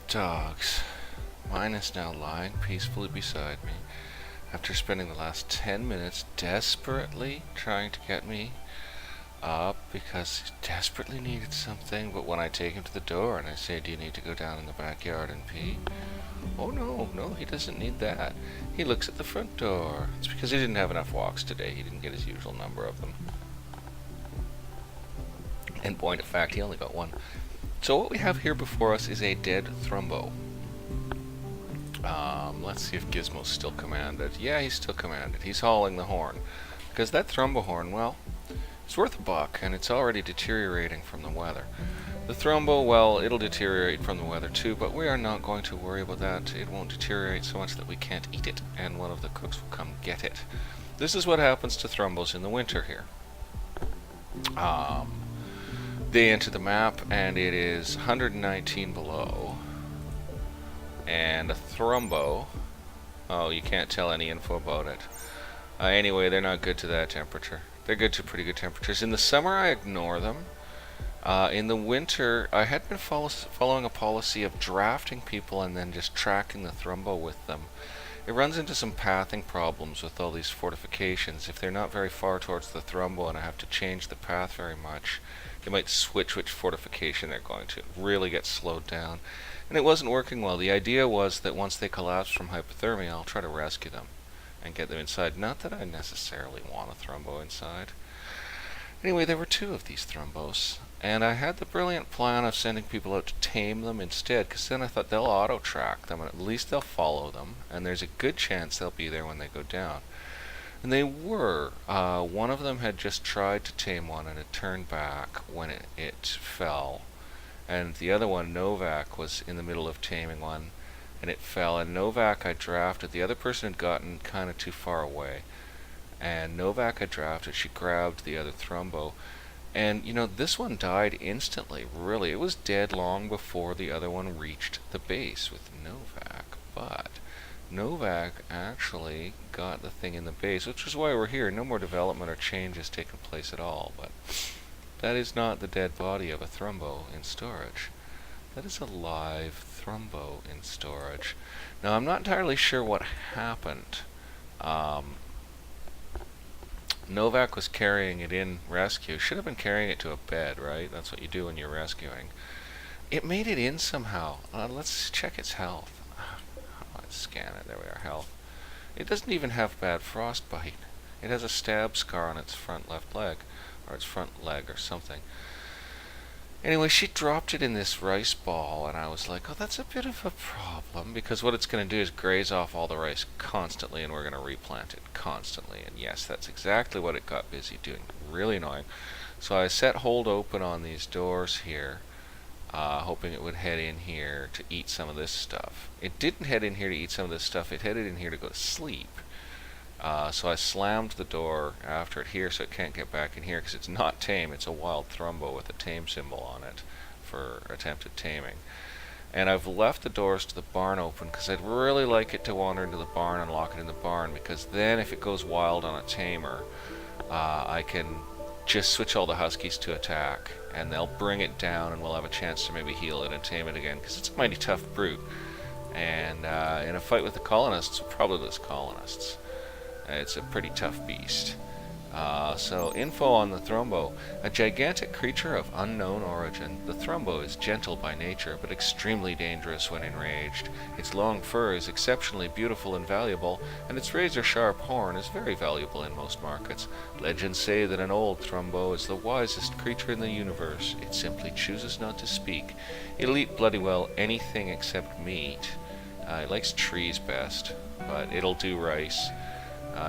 Dogs. Mine is now lying peacefully beside me after spending the last 10 minutes desperately trying to get me up because he desperately needed something. But when I take him to the door and I say, "Do you need to go down in the backyard and pee?" "Oh no, he doesn't need that." He looks at the front door. It's because he didn't have enough walks today. He didn't get his usual number of them. In point of fact, he only got one. So what we have here before us is a dead thrumbo. Let's see if Gizmo's still commanded. Yeah, he's still commanded. He's hauling the horn. Because that thrumbo horn, well, it's worth $1, and it's already deteriorating from the weather. The thrumbo, well, it'll deteriorate from the weather too, but we are not going to worry about that. It won't deteriorate so much that we can't eat it, and one of the cooks will come get it. This is what happens to thrumbos in the winter here. They enter the map, and it is 119 below. And a thrumbo, oh, you can't tell any info about it. Anyway, they're not good to that temperature. They're good to pretty good temperatures. In the summer, I ignore them. In the winter, I had been following a policy of drafting people and then just tracking the thrumbo with them. It runs into some pathing problems with all these fortifications. If they're not very far towards the thrumbo and I have to change the path very much, they might switch which fortification they're going to. It really gets slowed down. And it wasn't working well. The idea was that once they collapse from hypothermia, I'll try to rescue them and get them inside. Not that I necessarily want a thrumbo inside. Anyway, there were 2 of these thrumbos, and I had the brilliant plan of sending people out to tame them instead, because then I thought they'll auto-track them, and at least they'll follow them, and there's a good chance they'll be there when they go down. And they were. One of them had just tried to tame one, and it turned back when it fell. And the other one, Novak, was in the middle of taming one, and it fell. And Novak I drafted. The other person had gotten kind of too far away. And Novak I drafted. She grabbed the other thrumbo. And, you know, this one died instantly, really. It was dead long before the other one reached the base with Novak. But Novak actually got the thing in the base, which is why we're here. No more development or change has taken place at all. But that is not the dead body of a thrumbo in storage. That is a live thrumbo in storage. Now, I'm not entirely sure what happened. Novak was carrying it in rescue. Should have been carrying it to a bed, right? That's what you do when you're rescuing. It made it in somehow. Let's check its health. Let's scan it. There we are, health. It doesn't even have bad frostbite. It has a stab scar on its front left leg, or its front leg or something. Anyway, she dropped it in this rice ball, and I was like, oh, that's a bit of a problem, because what it's going to do is graze off all the rice constantly, and we're going to replant it constantly. And yes, that's exactly what it got busy doing. Really annoying. So I set hold open on these doors here, hoping it would head in here to eat some of this stuff. It didn't head in here to eat some of this stuff. It headed in here to go to sleep. So I slammed the door after it here so it can't get back in here because it's not tame. It's a wild thrumbo with a tame symbol on it for attempted taming. And I've left the doors to the barn open because I'd really like it to wander into the barn and lock it in the barn, because then if it goes wild on a tamer, I can just switch all the huskies to attack and they'll bring it down and we'll have a chance to maybe heal it and tame it again, because it's a mighty tough brute. And in a fight with the colonists, probably those colonists, it's a pretty tough beast. So info on the thrumbo. A gigantic creature of unknown origin. The thrumbo is gentle by nature, but extremely dangerous when enraged. Its long fur is exceptionally beautiful and valuable, and its razor-sharp horn is very valuable in most markets. Legends say that an old thrumbo is the wisest creature in the universe. It simply chooses not to speak. It'll eat bloody well anything except meat. It likes trees best, but it'll do rice.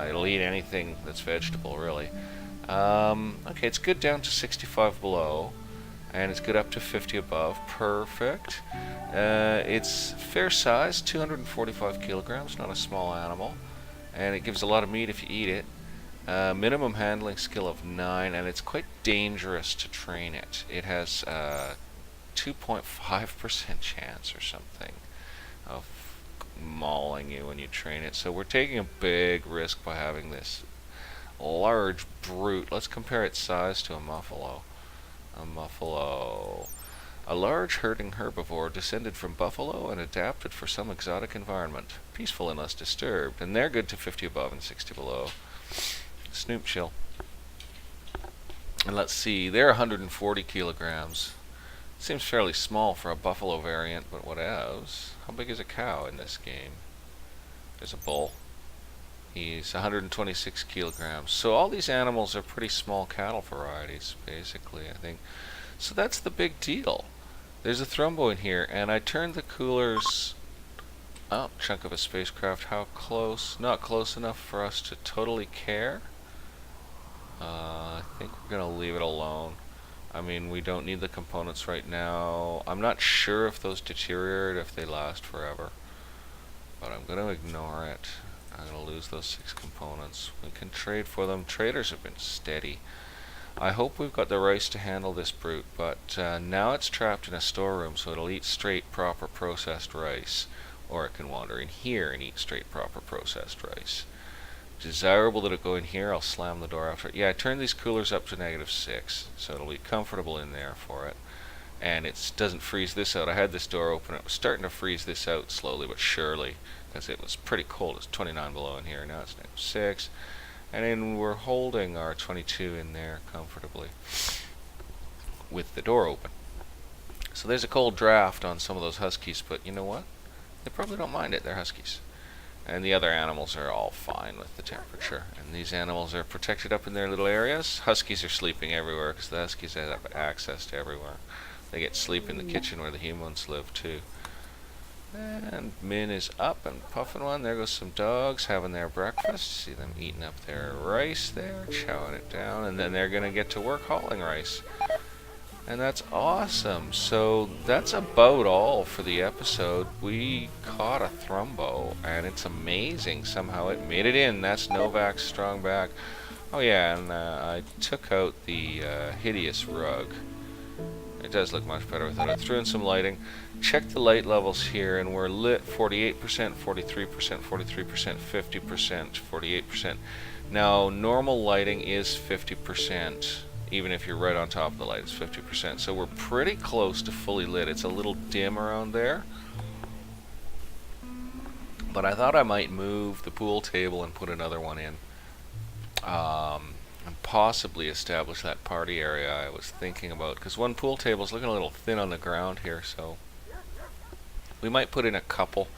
It'll eat anything that's vegetable, really. Okay, it's good down to 65 below, and it's good up to 50 above. Perfect. It's fair size, 245 kilograms, not a small animal, and it gives a lot of meat if you eat it. Minimum handling skill of 9, and it's quite dangerous to train it. It has 2.5% chance or something of mauling you when you train it. So we're taking a big risk by having this large brute. Let's compare its size to a muffalo. A muffalo. A large herding herbivore descended from buffalo and adapted for some exotic environment. Peaceful and less disturbed. And they're good to 50 above and 60 below. Snoop chill. And let's see, they're 140 kilograms. Seems fairly small for a buffalo variant, but what else? How big is a cow in this game? There's a bull. He's 126 kilograms. So all these animals are pretty small cattle varieties, basically, I think. So that's the big deal. There's a thrumbo in here, and I turned the coolers... Oh, chunk of a spacecraft. How close? Not close enough for us to totally care. I think we're going to leave it alone. I mean, we don't need the components right now. I'm not sure if those deteriorate, if they last forever. But I'm going to ignore it. I'm going to lose those 6 components. We can trade for them. Traders have been steady. I hope we've got the rice to handle this brute, but now it's trapped in a storeroom, so it'll eat straight, proper, processed rice. Or it can wander in here and eat straight, proper, processed rice. Desirable that it go in here. I'll slam the door after it. Yeah, I turned these coolers up to -6, so it'll be comfortable in there for it. And it doesn't freeze this out. I had this door open. It was starting to freeze this out slowly but surely, because it was pretty cold. It's 29 below in here. Now it's -6. And then we're holding our 22 in there comfortably with the door open. So there's a cold draft on some of those huskies, but you know what? They probably don't mind it. They're huskies. And the other animals are all fine with the temperature. And these animals are protected up in their little areas. Huskies are sleeping everywhere because the huskies have access to everywhere. They get sleep in the kitchen where the humans live too. And Min is up and puffing one. There goes some dogs having their breakfast. See them eating up their rice there, chowing it down. And then they're going to get to work hauling rice. And that's awesome. So that's about all for the episode. We caught a thrumbo, and it's amazing. Somehow it made it in. That's Novak's strong back. Oh yeah, and I took out the hideous rug. It does look much better without it. Threw in some lighting. Check the light levels here, and we're lit 48%, 43%, 43%, 50%, 48%. Now, normal lighting is 50%. Even if you're right on top of the light, it's 50%. So we're pretty close to fully lit. It's a little dim around there. But I thought I might move the pool table and put another one in. And possibly establish that party area I was thinking about. Because one pool table is looking a little thin on the ground here, so we might put in a couple.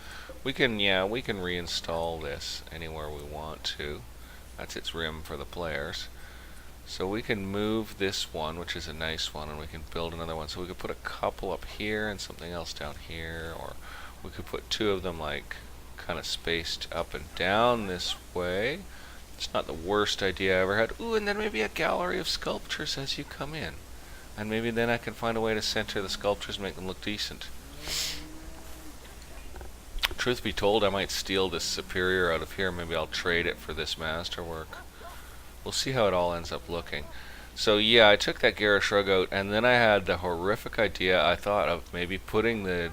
We can reinstall this anywhere we want to. That's its rim for the players. So we can move this one, which is a nice one, and we can build another one. So we could put a couple up here and something else down here, or we could put 2 of them like kind of spaced up and down this way. It's not the worst idea I ever had. Ooh, and then maybe a gallery of sculptures as you come in. And maybe then I can find a way to center the sculptures and make them look decent. Truth be told, I might steal this superior out of here. Maybe I'll trade it for this masterwork. We'll see how it all ends up looking. So yeah, I took that garish rug out, and then I had the horrific idea, I thought, of maybe putting the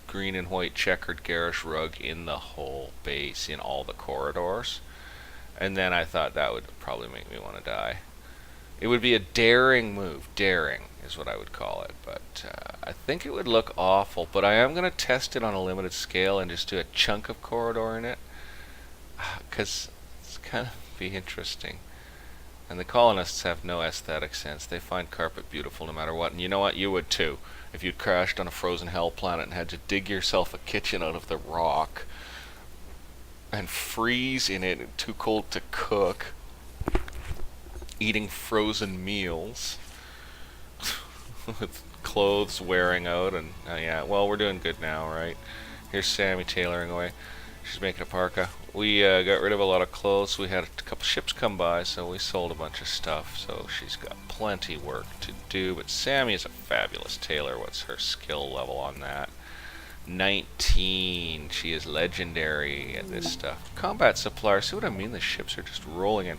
green and white checkered garish rug in the whole base, in all the corridors. And then I thought that would probably make me want to die. It would be a daring move. Daring is what I would call it. But I think it would look awful. But I am going to test it on a limited scale and just do a chunk of corridor in it. Because it's kind of be interesting. And the colonists have no aesthetic sense. They find carpet beautiful no matter what. And you know what? You would too. If you'd crashed on a frozen hell planet and had to dig yourself a kitchen out of the rock and freeze in it, too cold to cook, eating frozen meals with clothes wearing out. And yeah, well, we're doing good now, right? Here's Sammy tailoring away. She's making a parka. We got rid of a lot of clothes. We had a couple ships come by, so we sold a bunch of stuff. So she's got plenty work to do. But Sammy is a fabulous tailor. What's her skill level on that? 19. She is legendary at this stuff. Combat supplier. See what I mean? The ships are just rolling in.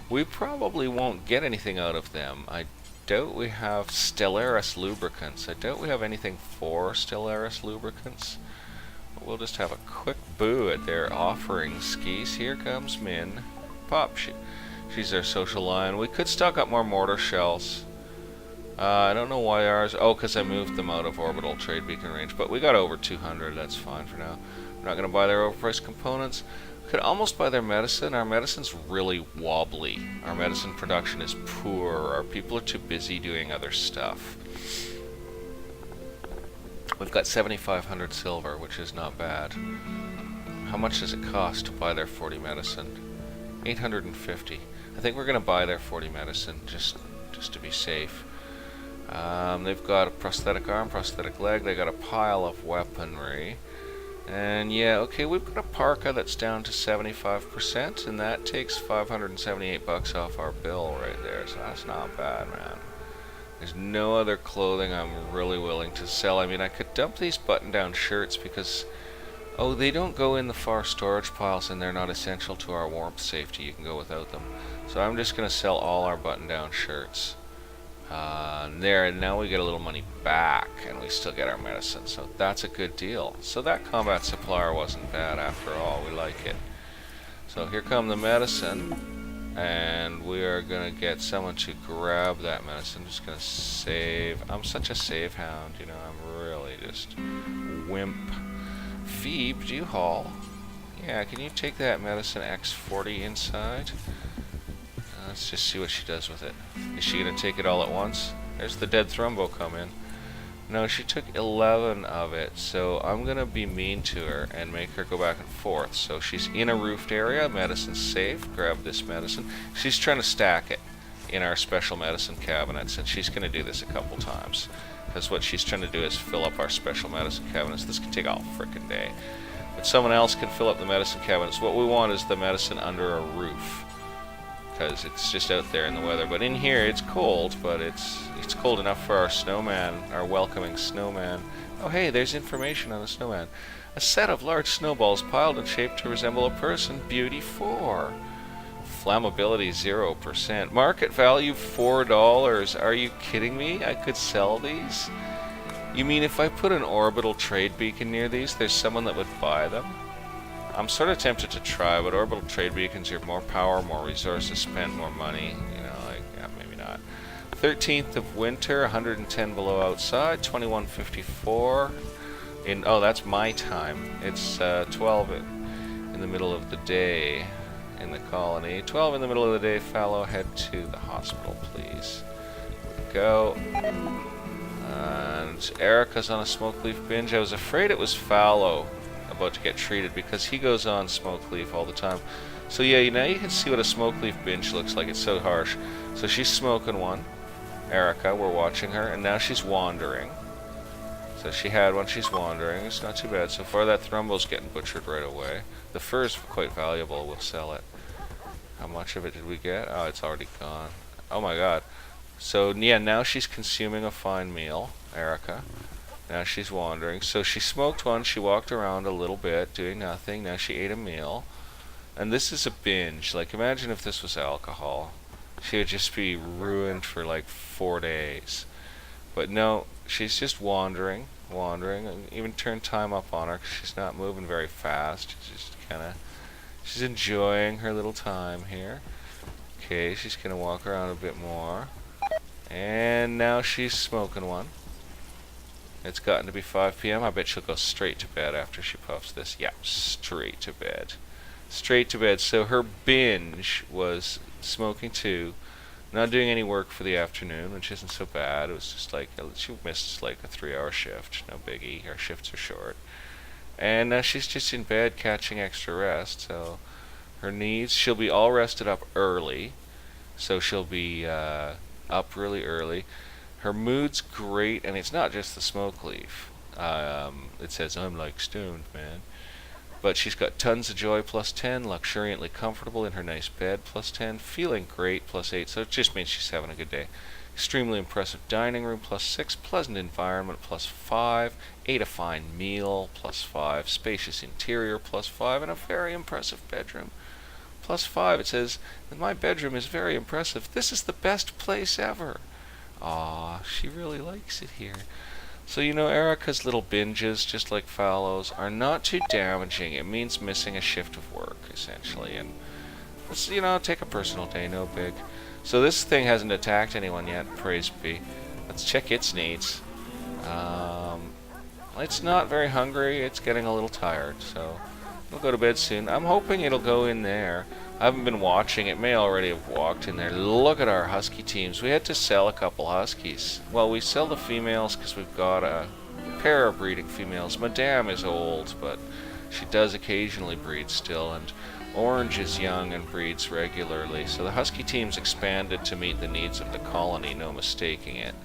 We probably won't get anything out of them. I doubt we have Stellaris lubricants. I doubt we have anything for Stellaris lubricants. We'll just have a quick boo at their offering skis. Here comes Min. Pop. She's our social line. We could stock up more mortar shells. I don't know why ours... Oh, because I moved them out of orbital trade beacon range. But we got over 200. That's fine for now. We're not going to buy their overpriced components. Could almost buy their medicine. Our medicine's really wobbly. Our medicine production is poor. Our people are too busy doing other stuff. We've got 7,500 silver, which is not bad. How much does it cost to buy their 40 medicine? 850. I think we're going to buy their 40 medicine just to be safe. They've got a prosthetic arm, prosthetic leg. They got a pile of weaponry. And yeah, okay, we've got a parka that's down to 75%, and that takes 578 bucks off our bill right there. So that's not bad, man. There's no other clothing I'm really willing to sell. I mean, I could dump these button-down shirts because, oh, they don't go in the far storage piles and they're not essential to our warmth safety. You can go without them. So I'm just going to sell all our button-down shirts. There, and now we get a little money back, and we still get our medicine. So that's a good deal. So that combat supplier wasn't bad after all. We like it. So here come the medicine. And we are going to get someone to grab that medicine. I'm just going to save. I'm such a save hound, you know. I'm really just wimp. Phoebe, do you haul? Yeah, can you take that medicine X40 inside? Let's just see what she does with it. Is she going to take it all at once? There's the dead thrumbo come in. No, she took 11 of it, so I'm going to be mean to her and make her go back and forth. So she's in a roofed area, medicine's safe, grab this medicine. She's trying to stack it in our special medicine cabinets, and she's going to do this a couple times. Because what she's trying to do is fill up our special medicine cabinets. This can take all frickin' day. But someone else can fill up the medicine cabinets. What we want is the medicine under a roof, because it's just out there in the weather. But in here it's cold, but it's cold enough for our snowman, our welcoming snowman. Oh hey, there's information on the snowman. A set of large snowballs piled and shaped to resemble a person. Beauty 4. Flammability 0%. Market value $4. Are you kidding me? I could sell these? You mean if I put an orbital trade beacon near these, there's someone that would buy them? I'm sort of tempted to try, but orbital trade beacons are more power, more resources spent, more money. You know, like, yeah, maybe not. 13th of winter, 110 below outside, 21:54. Oh, that's my time. It's 12 in the middle of the day in the colony. 12 in the middle of the day, Fallow, head to the hospital, please. Here we go. And Erica's on a smoke leaf binge. I was afraid it was Fallow about to get treated because he goes on smoke leaf all the time. So yeah, now you can see what a smoke leaf binge looks like. It's so harsh. So she's smoking one. Erica, we're watching her, and now she's wandering. So she had one, she's wandering. It's not too bad so far. That thrumbo's getting butchered right away. The fur is quite valuable. We'll sell it. How much of it did we get? Oh, it's already gone. Oh my god. So yeah, now she's consuming a fine meal, Erica. Now she's wandering. So she smoked one, she walked around a little bit, doing nothing. Now she ate a meal. And this is a binge. Like, imagine if this was alcohol. She would just be ruined for like 4 days. But no, she's just wandering. And even turn time up on her because she's not moving very fast. She's just she's enjoying her little time here. Okay, she's going to walk around a bit more. And now she's smoking one. It's gotten to be 5 p.m. I bet she'll go straight to bed after she puffs this. Yeah, straight to bed. Straight to bed. So her binge was smoking 2, not doing any work for the afternoon, which isn't so bad. It was just like, she missed like a 3-hour shift. No biggie. Our shifts are short. And now she's just in bed catching extra rest. So her needs, she'll be all rested up early. So she'll be up really early. Her mood's great, and it's not just the smoke leaf. It says, I'm like stoned, man. But she's got tons of joy, +10, luxuriantly comfortable in her nice bed, +10, feeling great, +8, so it just means she's having a good day. Extremely impressive dining room, +6, pleasant environment, +5, ate a fine meal, +5, spacious interior, +5, and a very impressive bedroom, +5. It says, my bedroom is very impressive. This is the best place ever. Aw, she really likes it here. So, you know, Erica's little binges, just like Fallow's, are not too damaging. It means missing a shift of work, essentially. And, you know, take a personal day, no big. So this thing hasn't attacked anyone yet, praise be. Let's check its needs. It's not very hungry. It's getting a little tired, so it'll go to bed soon. I'm hoping it'll go in there. I haven't been watching. It may already have walked in there. Look at our husky teams. We had to sell a couple huskies. Well, we sell the females because we've got a pair of breeding females. Madame is old, but she does occasionally breed still, and Orange is young and breeds regularly. So the husky team's expanded to meet the needs of the colony, no mistaking it.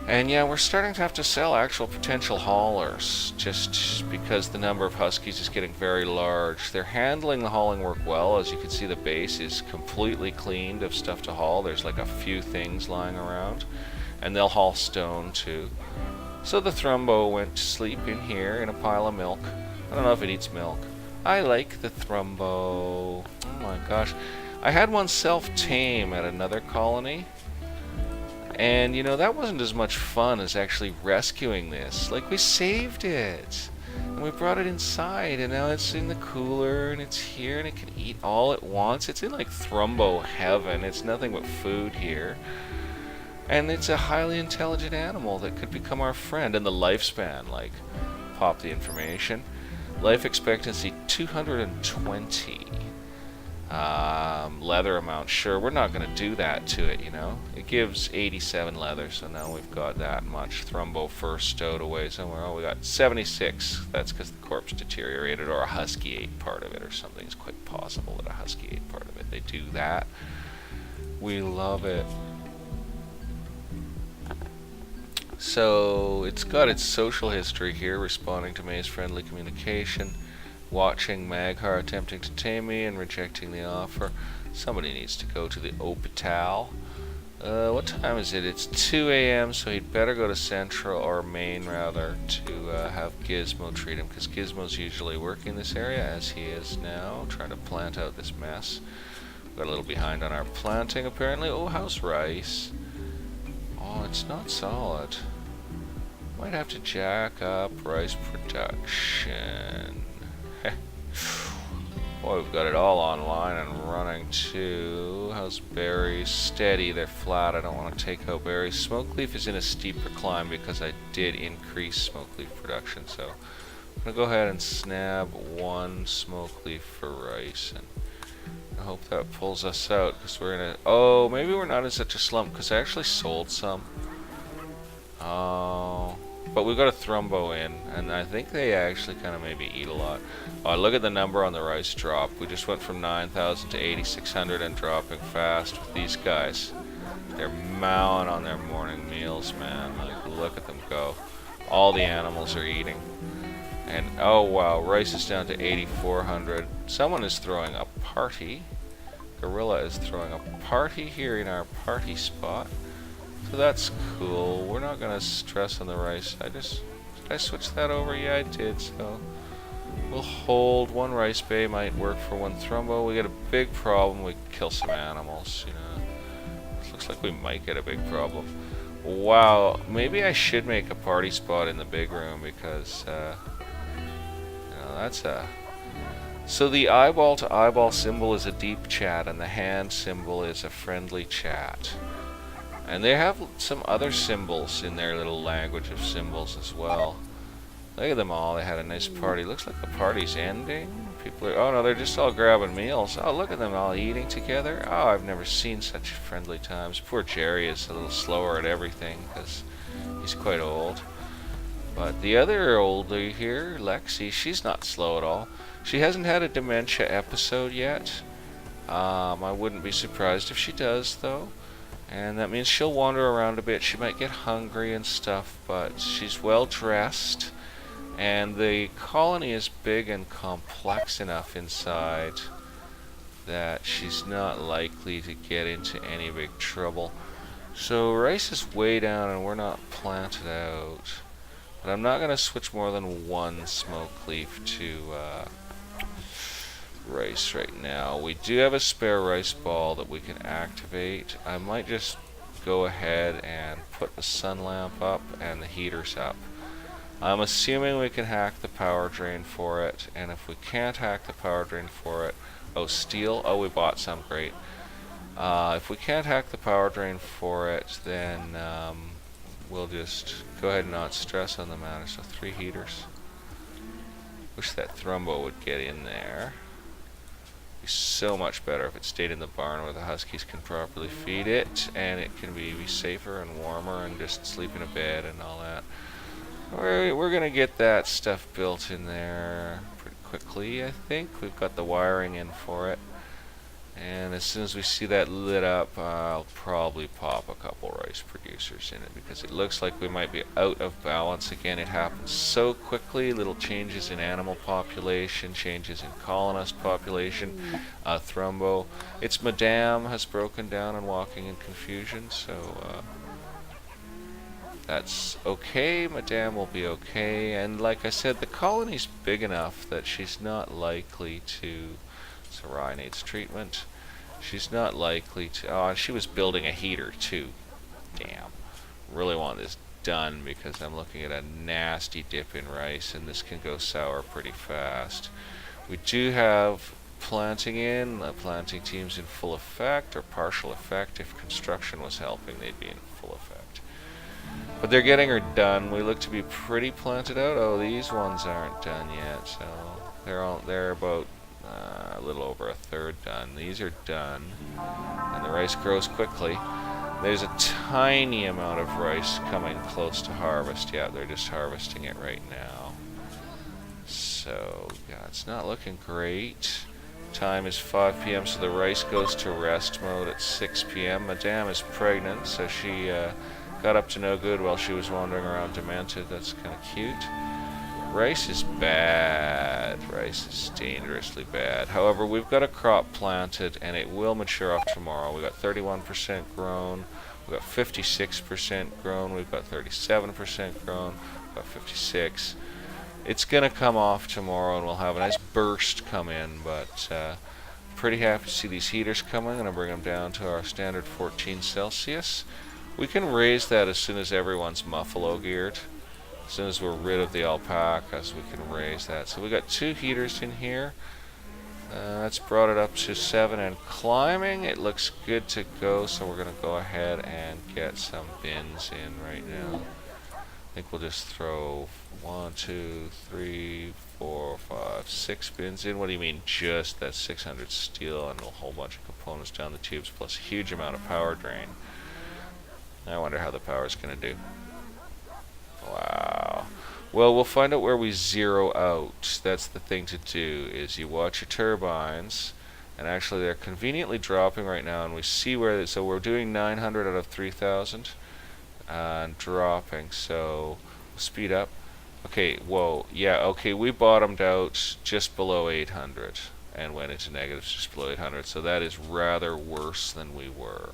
And yeah, we're starting to have to sell actual potential haulers, just because the number of huskies is getting very large. They're handling the hauling work well. As you can see, the base is completely cleaned of stuff to haul. There's like a few things lying around. And they'll haul stone too. So the Thrumbo went to sleep in here in a pile of milk. I don't know if it eats milk. I like the Thrumbo. Oh my gosh. I had one self-tame at another colony. And, you know, that wasn't as much fun as actually rescuing this. Like, we saved it. And we brought it inside, and now it's in the cooler, and it's here, and it can eat all it wants. It's in, like, Thrumbo heaven. It's nothing but food here. And it's a highly intelligent animal that could become our friend. And the lifespan, like, pop the information. Life expectancy, 220. Leather amount, sure, we're not going to do that to it, you know. It gives 87 leather, so now we've got that much. Thrumbo fur stowed away somewhere. Oh, we got 76. That's because the corpse deteriorated, or a husky ate part of it, or something. It's quite possible that a husky ate part of it. They do that. We love it. So, it's got its social history here, responding to May's friendly communication. Watching Maghar attempting to tame me and rejecting the offer. Somebody needs to go to the hospital. What time is it? It's 2 a.m. so he'd better go to Central, or Main rather, to have Gizmo treat him, because Gizmo's usually working this area, as he is now, trying to plant out this mess. Got a little behind on our planting apparently. Oh, how's rice? Oh, it's not solid. Might have to jack up rice production. Boy, we've got it all online and running too. How's berries? Steady, they're flat. I don't want to take out berries. Smoke leaf is in a steeper climb because I did increase smoke leaf production. So I'm going to go ahead and snab one smoke leaf for rice. And I hope that pulls us out, because we're in a... Oh, maybe we're not in such a slump because I actually sold some. Oh... But we've got a Thrumbo in, and I think they actually kind of maybe eat a lot. Oh, look at the number on the rice drop. We just went from 9,000 to 8,600 and dropping fast with these guys. They're mowing on their morning meals, man. Like, look at them go. All the animals are eating. And, oh wow, rice is down to 8,400. Someone is throwing a party. Gorilla is throwing a party here in our party spot. So that's cool. We're not gonna stress on the rice. Did I switch that over? Yeah, I did. So we'll hold one rice bay. Might work for one Thrumbo. We get a big problem. We kill some animals. You know, it looks like we might get a big problem. Wow. Maybe I should make a party spot in the big room, because you know, that's a. So the eyeball to eyeball symbol is a deep chat, and the hand symbol is a friendly chat. And they have some other symbols in their little language of symbols as well. Look at them all. They had a nice party. Looks like the party's ending. People are... Oh no, they're just all grabbing meals. Oh, look at them all eating together. Oh, I've never seen such friendly times. Poor Jerry is a little slower at everything because he's quite old. But the other oldie here, Lexi, she's not slow at all. She hasn't had a dementia episode yet. I wouldn't be surprised if she does, though. And that means she'll wander around a bit. She might get hungry and stuff, but she's well dressed. And the colony is big and complex enough inside that she's not likely to get into any big trouble. So rice is way down and we're not planted out. But I'm not going to switch more than one smoke leaf to rice right now. We do have a spare rice ball that we can activate. I might just go ahead and put the sun lamp up and the heaters up. I'm assuming we can hack the power drain for it, and if we can't hack the power drain for it... Oh, steel? Oh, we bought some, great. If we can't hack the power drain for it, then we'll just go ahead and not stress on the matter. So 3 heaters. Wish that thrumbo would get in there. Be so much better if it stayed in the barn where the huskies can properly feed it, and it can be safer and warmer and just sleep in a bed and all that. We're gonna get that stuff built in there pretty quickly, I think. We've got the wiring in for it. And as soon as we see that lit up, I'll probably pop a couple rice producers in it because it looks like we might be out of balance again. It happens so quickly. Little changes in animal population, changes in colonist population. Thrumbo. Its madame has broken down and walking in confusion, so that's okay. Madame will be okay. And like I said, the colony's big enough that she's not likely to... Sarai needs treatment. She's not likely to... Oh, and she was building a heater too. Damn. Really want this done because I'm looking at a nasty dip in rice and this can go sour pretty fast. We do have planting in. The planting team's in full effect or partial effect. If construction was helping, they'd be in full effect. But they're getting her done. We look to be pretty planted out. Oh, these ones aren't done yet, so they're about a little over a third done. These are done, and the rice grows quickly. There's a tiny amount of rice coming close to harvest. Yeah, they're just harvesting it right now. So, yeah, it's not looking great. Time is 5 p.m., so the rice goes to rest mode at 6 p.m. Madame is pregnant, so she got up to no good while she was wandering around demented. That's kind of cute. Rice is bad. Rice is dangerously bad. However, we've got a crop planted, and it will mature off tomorrow. We've got 31% grown. We've got 56% grown. We've got 37% grown. We've got 56%. It's going to come off tomorrow, and we'll have a nice burst come in, but pretty happy to see these heaters coming. I'm going to bring them down to our standard 14 Celsius. We can raise that as soon as everyone's muffalo geared. As soon as we're rid of the alpacas, we can raise that. So we got 2 heaters in here. That's brought it up to 7 and climbing. It looks good to go, so we're going to go ahead and get some bins in right now. I think we'll just throw 1, 2, 3, 4, 5, 6 bins in. What do you mean just that 600 steel and a whole bunch of components down the tubes plus a huge amount of power drain? I wonder how the power's going to do. Wow. Well, we'll find out where we zero out. That's the thing to do, is you watch your turbines, and actually they're conveniently dropping right now, and we see where, so we're doing 900 out of 3,000, and dropping, so we'll speed up. Okay, whoa, yeah, okay, we bottomed out just below 800, and went into negatives just below 800, so that is rather worse than we were.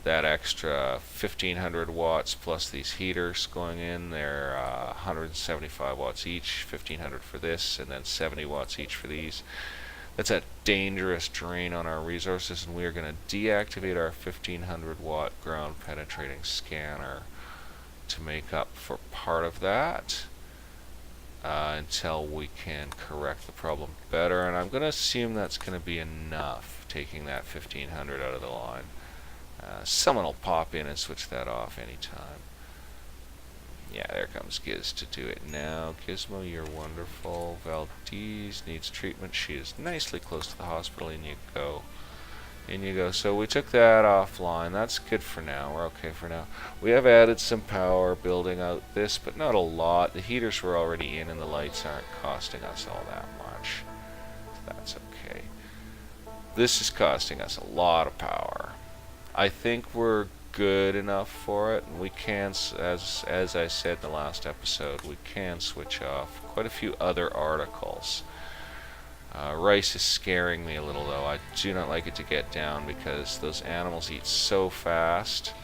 That extra 1500 watts plus these heaters going in, they're 175 watts each, 1500 for this, and then 70 watts each for these. That's a dangerous drain on our resources, and we are going to deactivate our 1500 watt ground penetrating scanner to make up for part of that until we can correct the problem better. And I'm going to assume that's going to be enough, taking that 1500 out of the line. Someone will pop in and switch that off anytime. Yeah, there comes Giz to do it now. Gizmo, you're wonderful. Valdez needs treatment. She is nicely close to the hospital. In you go. In you go. So we took that offline. That's good for now. We're okay for now. We have added some power building out this, but not a lot. The heaters were already in and the lights aren't costing us all that much. So that's okay. This is costing us a lot of power. I think we're good enough for it, and we can, as I said in the last episode, we can switch off quite a few other articles. Rice is scaring me a little, though. I do not like it to get down because those animals eat so fast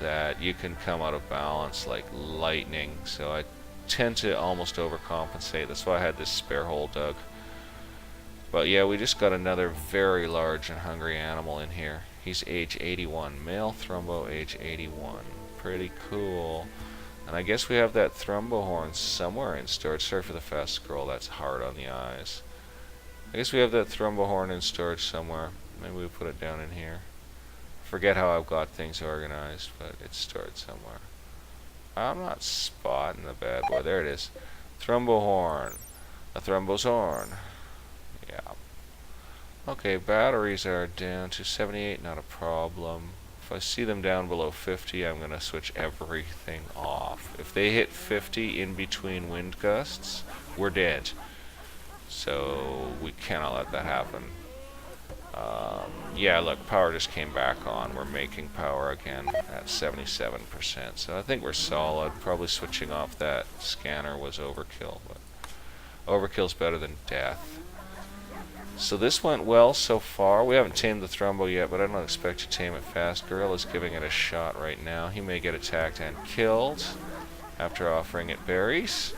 that you can come out of balance like lightning, so I tend to almost overcompensate. That's why I had this spare hole dug. But yeah, we just got another very large and hungry animal in here. He's age 81. Male thrumbo, age 81. Pretty cool. And I guess we have that thrumbo horn somewhere in storage. Sorry for the fast scroll. That's hard on the eyes. I guess we have that thrumbo horn in storage somewhere. Maybe we put it down in here. forget how I've got things organized, but it's stored somewhere. I'm not spotting the bad boy. There it is. Thrumbo horn. A thrumbo's horn. Yeah. Okay, batteries are down to 78, not a problem. If I see them down below 50, I'm going to switch everything off. If they hit 50 in between wind gusts, we're dead. So we cannot let that happen. Yeah, look, power just came back on. We're making power again at 77%. So I think we're solid. Probably switching off that scanner was overkill, but overkill's better than death. So this went well so far. We haven't tamed the Thrumbo yet, but I don't expect to tame it fast. Gorilla's giving it a shot right now. He may get attacked and killed after offering it berries,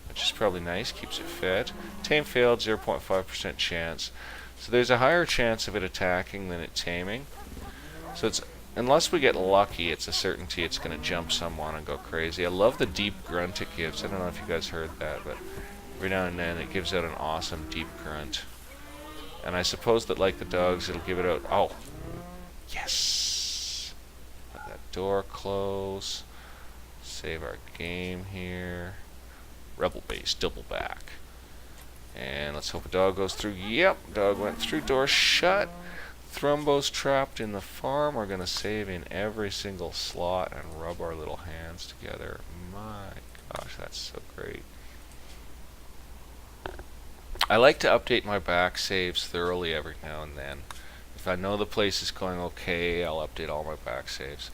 which is probably nice, keeps it fed. Tame failed, 0.5% chance. So there's a higher chance of it attacking than it taming. So it's, unless we get lucky, it's a certainty it's going to jump someone and go crazy. I love the deep grunt it gives. I don't know if you guys heard that, but every now and then it gives out an awesome deep grunt. And I suppose that, like the dogs, it'll give it out. Oh, yes! Let that door close. Save our game here. Rebel base, double back. And let's hope a dog goes through. Yep, dog went through, door shut. Thrumbo's trapped in the farm. We're going to save in every single slot and rub our little hands together. My gosh, that's so great. I like to update my back saves thoroughly every now and then. If I know the place is going okay, I'll update all my back saves.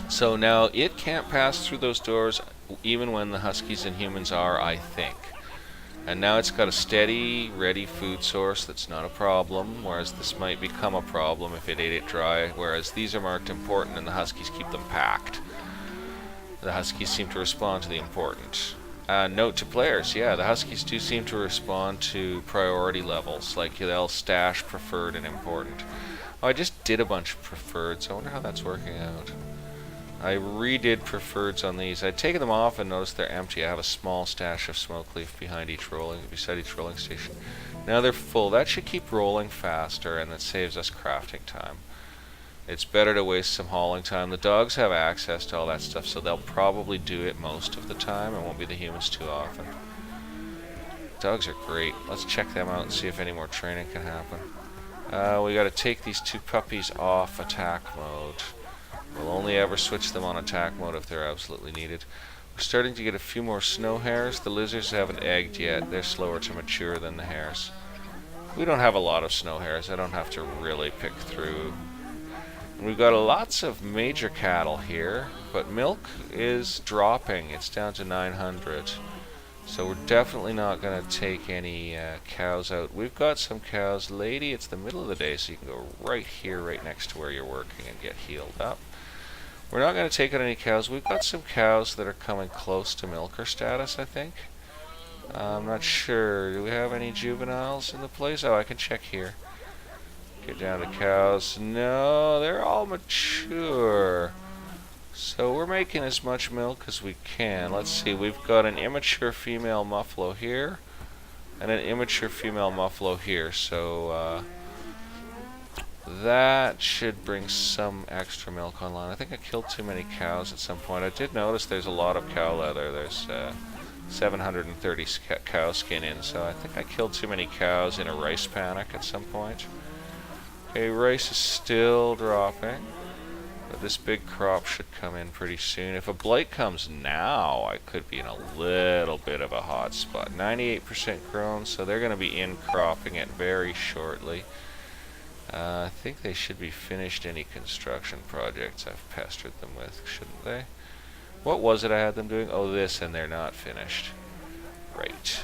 So now it can't pass through those doors even when the Huskies and humans are, I think. And now it's got a steady, ready food source that's not a problem, whereas this might become a problem if it ate it dry, whereas these are marked important and the Huskies keep them packed. The Huskies seem to respond to the important. Note to players, yeah, the Huskies do seem to respond to priority levels, like they'll stash preferred and important. Oh, I just did a bunch of preferred, so I wonder how that's working out. I redid preferreds on these. I'd taken them off and noticed they're empty. I have a small stash of smoke leaf beside each rolling station. Now they're full. That should keep rolling faster, and that saves us crafting time. It's better to waste some hauling time. The dogs have access to all that stuff, so they'll probably do it most of the time. It won't be the humans too often. Dogs are great. Let's check them out and see if any more training can happen. We got to take these two puppies off attack mode. We'll only ever switch them on attack mode if they're absolutely needed. We're starting to get a few more snow hares. The lizards haven't egged yet. They're slower to mature than the hares. We don't have a lot of snow hares. I don't have to really pick through. And we've got lots of major cattle here, but milk is dropping. It's down to 900. So we're definitely not going to take any cows out. We've got some cows. Lady, it's the middle of the day, so you can go right here, right next to where you're working and get healed up. We're not going to take out any cows. We've got some cows that are coming close to milker status, I think. I'm not sure. Do we have any juveniles in the place? Oh, I can check here. Get down to cows. No, they're all mature. So we're making as much milk as we can. Let's see. We've got an immature female muffalo here and an immature female muffalo here. So that should bring some extra milk online. I think I killed too many cows at some point. I did notice there's a lot of cow leather. There's 730 cow skin in, so I think I killed too many cows in a rice panic at some point. Okay, rice is still dropping, but this big crop should come in pretty soon. If a blight comes now, I could be in a little bit of a hot spot. 98% grown, so they're going to be in cropping it very shortly. I think they should be finished any construction projects I've pestered them with, shouldn't they? What was it I had them doing? Oh, this, and they're not finished. Right.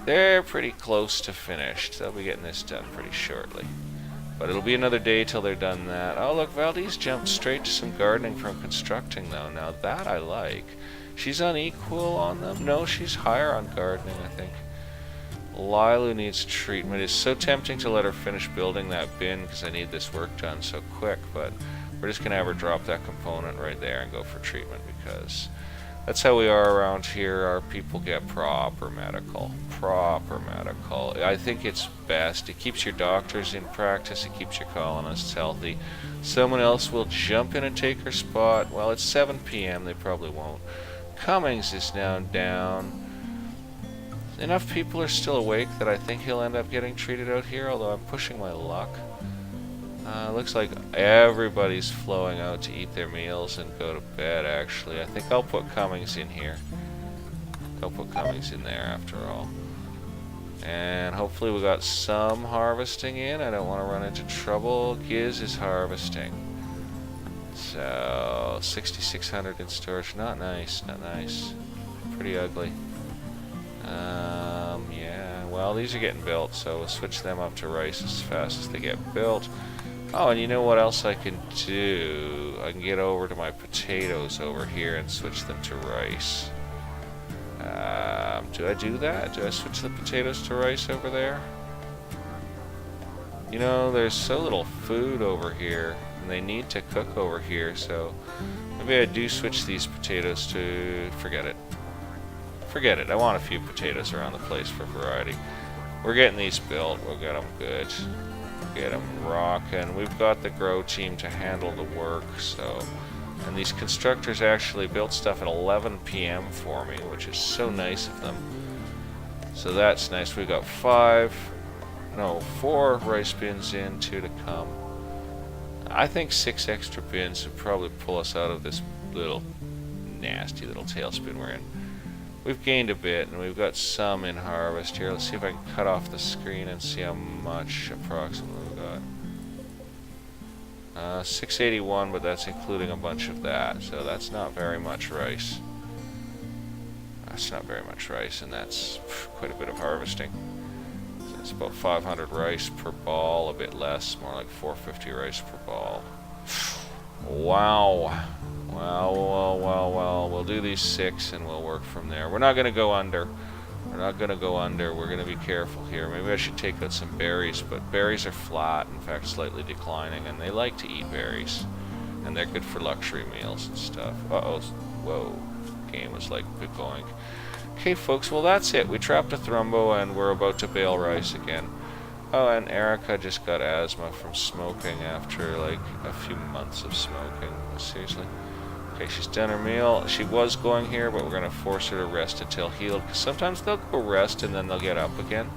They're pretty close to finished. They'll be getting this done pretty shortly. But it'll be another day till they're done that. Oh, look, Valdez jumped straight to some gardening from constructing, though. Now, that I like. She's unequal on them? No, she's higher on gardening, I think. Lilu needs treatment. It's so tempting to let her finish building that bin because I need this work done so quick, but we're just going to have her drop that component right there and go for treatment because That's how we are around here. Our people get proper medical. Proper medical. I think it's best. It keeps your doctors in practice. It keeps your colonists healthy. Someone else will jump in and take her spot. Well, it's 7 p.m. They probably won't. Cummings is now down. Enough people are still awake that I think he'll end up getting treated out here, although I'm pushing my luck. Looks like everybody's flowing out to eat their meals and go to bed, actually. I think I'll put Cummings in here. I'll put Cummings in there after all. And hopefully we got some harvesting in. I don't want to run into trouble. Giz is harvesting. So, 6,600 in storage. Not nice, not nice. Pretty ugly. Yeah, well, these are getting built, so we'll switch them up to rice as fast as they get built. Oh, and you know what else I can do? I can get over to my potatoes over here and switch them to rice. Do I do that? Do I switch the potatoes to rice over there? You know, there's so little food over here, and they need to cook over here, so maybe I do switch these potatoes to... forget it. Forget it. I want a few potatoes around the place for variety. We're getting these built. We'll get them good. Get them rocking. We've got the grow team to handle the work, so... And these constructors actually built stuff at 11 p.m. for me, which is so nice of them. So that's nice. We got 4 rice bins in, 2 to come. I think 6 extra bins would probably pull us out of this little nasty little tailspin we're in. We've gained a bit, and we've got some in harvest here. Let's see if I can cut off the screen and see how much approximately we got. 681, but that's including a bunch of that, so that's not very much rice. That's not very much rice, and that's quite a bit of harvesting. So it's about 500 rice per ball, a bit less, more like 450 rice per ball. Wow. Well, we'll do these 6 and we'll work from there. We're not going to go under. We're not going to go under. We're going to be careful here. Maybe I should take out some berries, but berries are flat, in fact slightly declining, and they like to eat berries. And they're good for luxury meals and stuff. Uh-oh. Whoa. Game was like going. Okay, folks, well that's it. We trapped a thrumbo and we're about to bale rice again. Oh, and Erica just got asthma from smoking after like a few months of smoking. Seriously. Okay, she's done her meal. She was going here, but we're going to force her to rest until healed, because sometimes they'll go rest and then they'll get up again.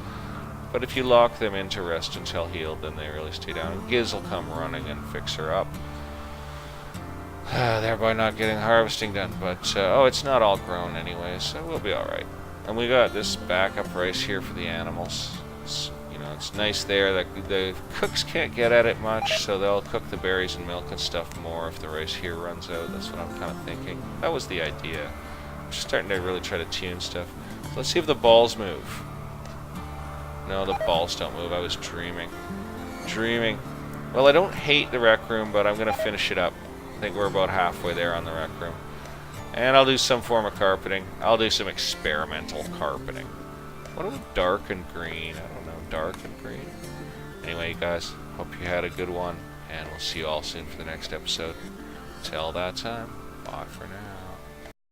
But if you lock them into rest until healed, then they really stay down. Giz will come running and fix her up. Thereby not getting harvesting done, but oh, it's not all grown anyway, so we'll be alright. And we got this backup rice here for the animals. It's nice there. The cooks can't get at it much, so they'll cook the berries and milk and stuff more if the rice here runs out. That's what I'm kind of thinking. That was the idea. I'm just starting to really try to tune stuff. So let's see if the balls move. No, the balls don't move. I was dreaming. Well, I don't hate the rec room, but I'm going to finish it up. I think we're about halfway there on the rec room. And I'll do some form of carpeting. I'll do some experimental carpeting. What about dark and green? I don't know. Dark and green. Anyway, guys, hope you had a good one, and we'll see you all soon for the next episode. Till that time, bye for now.